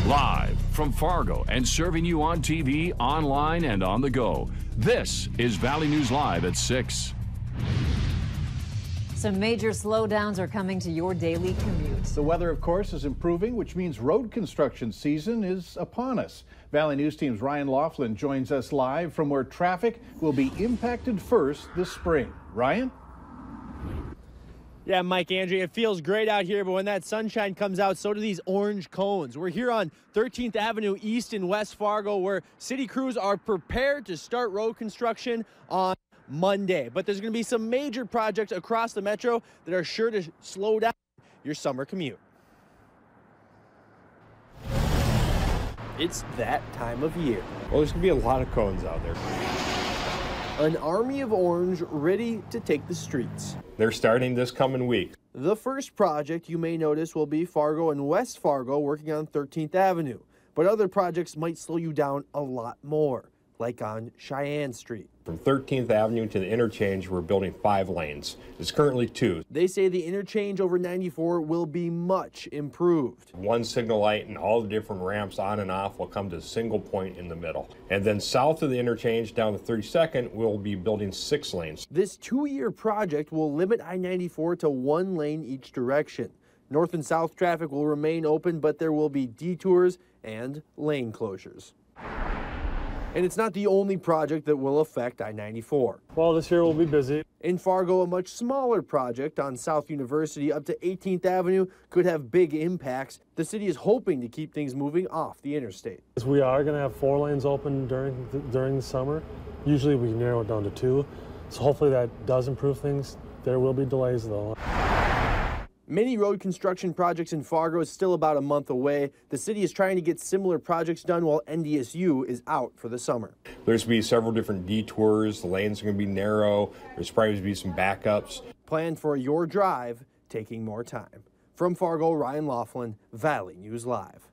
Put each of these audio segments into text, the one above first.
Live from Fargo and serving you on TV, online, and on the go. This is Valley News Live at 6. Some major slowdowns are coming to your daily commute. The weather, of course, is improving, which means road construction season is upon us. Valley News Team's Ryan Laughlin joins us live from where traffic will be impacted first this spring. Ryan? Yeah, Mike, Andrea, it feels great out here, but when that sunshine comes out, so do these orange cones. We're here on 13th Avenue East in West Fargo, where city crews are prepared to start road construction on Monday. But there's going to be some major projects across the metro that are sure to slow down your summer commute. It's that time of year. Well, there's going to be a lot of cones out there. An army of orange ready to take the streets. They're starting this coming week. The first project you may notice will be Fargo and West Fargo working on 13th Avenue. But other projects might slow you down a lot more, like on Cheyenne Street. From 13th Avenue to the interchange, we're building 5 lanes. It's currently 2. They say the interchange over 94 will be much improved. One signal light and all the different ramps on and off will come to a single point in the middle. And then south of the interchange down to 32nd, we'll be building 6 lanes. This 2-year project will limit I-94 to 1 lane each direction. North and south traffic will remain open, but there will be detours and lane closures. And it's not the only project that will affect I-94. Well, this year will be busy. In Fargo, a much smaller project on South University up to 18th Avenue could have big impacts. The city is hoping to keep things moving off the interstate. We are going to have 4 lanes open during the summer. Usually we narrow it down to 2. So hopefully that does improve things. There will be delays though. Many road construction projects in Fargo is still about a month away. The city is trying to get similar projects done while NDSU is out for the summer. There's going to be several different detours. The lanes are going to be narrow. There's probably going to be some backups. Plan for your drive taking more time. From Fargo, Ryan Laughlin, Valley News Live.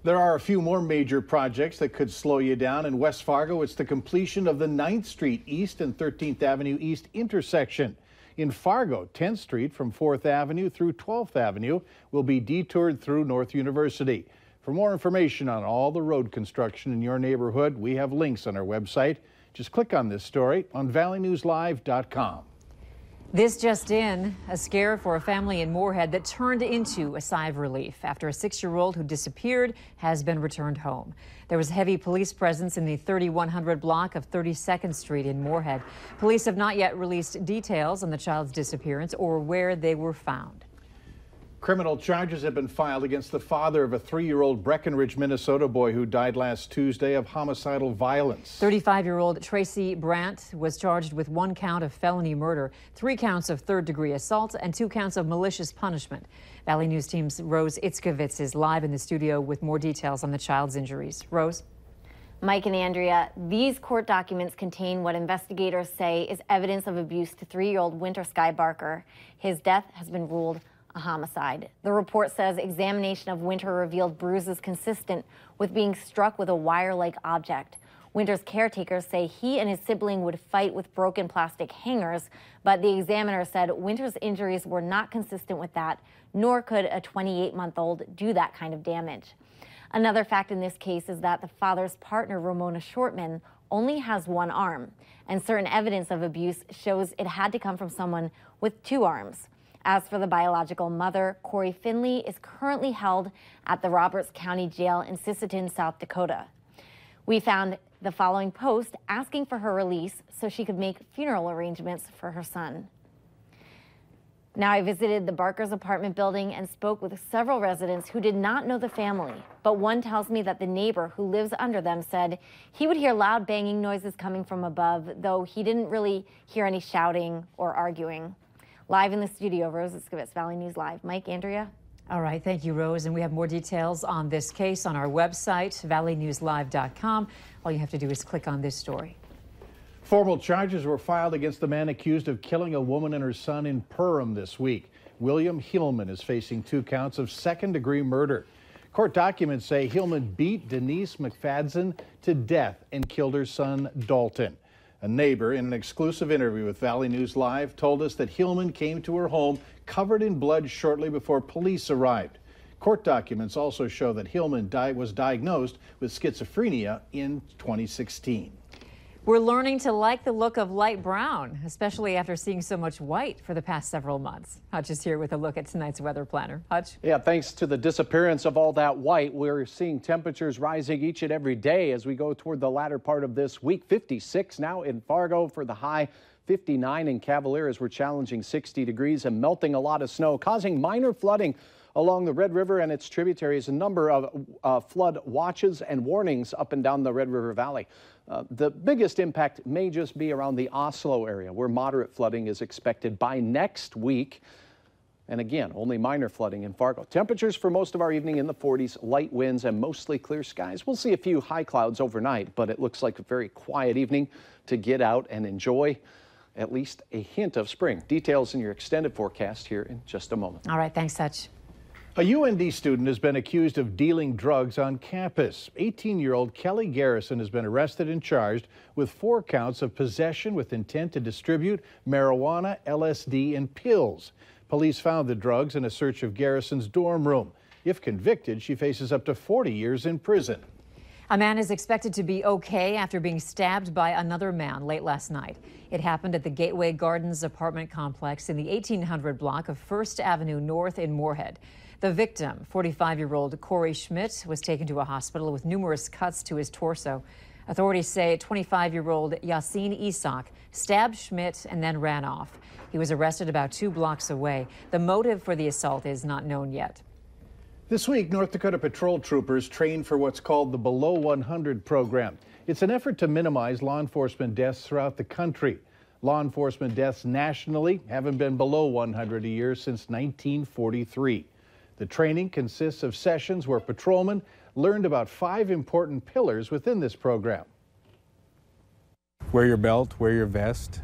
There are a few more major projects that could slow you down. In West Fargo, it's the completion of the 9th Street East and 13th Avenue East intersection. In Fargo, 10th Street from 4th Avenue through 12th Avenue will be detoured through North University. For more information on all the road construction in your neighborhood, we have links on our website. Just click on this story on valleynewslive.com. This just in, a scare for a family in Moorhead that turned into a sigh of relief after a 6-year-old who disappeared has been returned home. There was heavy police presence in the 3100 block of 32nd Street in Moorhead. Police have not yet released details on the child's disappearance or where they were found. Criminal charges have been filed against the father of a 3-year-old Breckenridge, Minnesota boy who died last Tuesday of homicidal violence. 35-year-old Tracy Brandt was charged with 1 count of felony murder, 3 counts of third-degree assault, and 2 counts of malicious punishment. Valley News Team's Rose Itzkovitz is live in the studio with more details on the child's injuries. Rose? Mike and Andrea, these court documents contain what investigators say is evidence of abuse to 3-year-old Winter Sky Barker. His death has been ruled a homicide. The report says examination of Winter revealed bruises consistent with being struck with a wire-like object. Winter's caretakers say he and his sibling would fight with broken plastic hangers, but the examiner said Winter's injuries were not consistent with that, nor could a 28-month-old do that kind of damage. Another fact in this case is that the father's partner, Ramona Shortman, only has 1 arm, and certain evidence of abuse shows it had to come from someone with 2 arms. As for the biological mother, Corey Finley is currently held at the Roberts County Jail in Sisseton, South Dakota. We found the following post asking for her release so she could make funeral arrangements for her son. Now, I visited the Barker's apartment building and spoke with several residents who did not know the family, but one tells me that the neighbor who lives under them said he would hear loud banging noises coming from above, though he didn't really hear any shouting or arguing. Live in the studio, Rose Itzkovitz, Valley News Live. Mike, Andrea? All right, thank you, Rose. And we have more details on this case on our website, valleynewslive.com. All you have to do is click on this story. Formal charges were filed against the man accused of killing a woman and her son in Perham this week. William Hillman is facing 2 counts of second-degree murder. Court documents say Hillman beat Denise McFadden to death and killed her son, Dalton. A neighbor, in an exclusive interview with Valley News Live, told us that Hillman came to her home covered in blood shortly before police arrived. Court documents also show that Hillman was diagnosed with schizophrenia in 2016. We're learning to like the look of light brown, especially after seeing so much white for the past several months. Hutch is here with a look at tonight's weather planner. Hutch? Yeah, thanks to the disappearance of all that white, we're seeing temperatures rising each and every day as we go toward the latter part of this week. 56 now in Fargo for the high. 59 in Cavalier as we're challenging 60 degrees and melting a lot of snow, causing minor flooding along the Red River and its tributaries. A number of flood watches and warnings up and down the Red River Valley. The biggest impact may just be around the Oslo area, where moderate flooding is expected by next week. And again, only minor flooding in Fargo. Temperatures for most of our evening in the 40s, light winds and mostly clear skies. We'll see a few high clouds overnight, but it looks like a very quiet evening to get out and enjoy at least a hint of spring. Details in your extended forecast here in just a moment. All right, thanks, Hutch. A UND student has been accused of dealing drugs on campus. 18-year-old Kelly Garrison has been arrested and charged with 4 counts of possession with intent to distribute marijuana, LSD, and pills. Police found the drugs in a search of Garrison's dorm room. If convicted, she faces up to 40 years in prison. A man is expected to be okay after being stabbed by another man late last night. It happened at the Gateway Gardens apartment complex in the 1800 block of First Avenue North in Moorhead. The victim, 45-year-old Corey Schmidt, was taken to a hospital with numerous cuts to his torso. Authorities say 25-year-old Yassine Isak stabbed Schmidt and then ran off. He was arrested about 2 blocks away. The motive for the assault is not known yet. This week, North Dakota patrol troopers trained for what's called the Below 100 program. It's an effort to minimize law enforcement deaths throughout the country. Law enforcement deaths nationally haven't been below 100 a year since 1943. The training consists of sessions where patrolmen learned about 5 important pillars within this program. Wear your belt, wear your vest,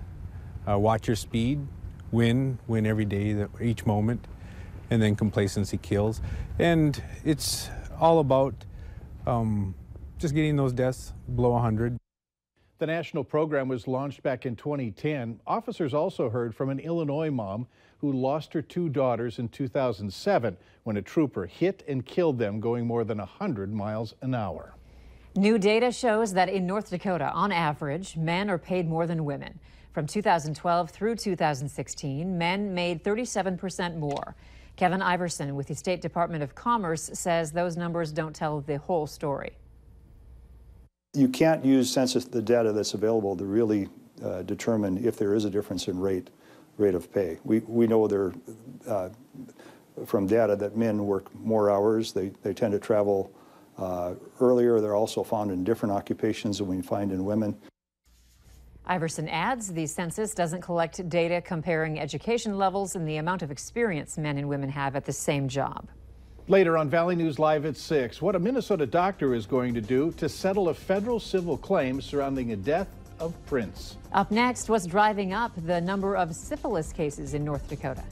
watch your speed, win every day, each moment, and then complacency kills. And it's all about just getting those deaths below 100. The national program was launched back in 2010. Officers also heard from an Illinois mom who lost her 2 daughters in 2007 when a trooper hit and killed them going more than 100 miles an hour. New data shows that in North Dakota, on average, men are paid more than women. From 2012 through 2016, men made 37% more. Kevin Iverson with the State Department of Commerce says those numbers don't tell the whole story. You can't use census the data that's available to really determine if there is a difference in rate of pay. We know there from data that men work more hours. They tend to travel earlier. They're also found in different occupations than we find in women. Iverson adds the census doesn't collect data comparing education levels and the amount of experience men and women have at the same job. Later on Valley News Live at 6, what a Minnesota doctor is going to do to settle a federal civil claim surrounding the death of Prince. Up next, what's driving up the number of syphilis cases in North Dakota?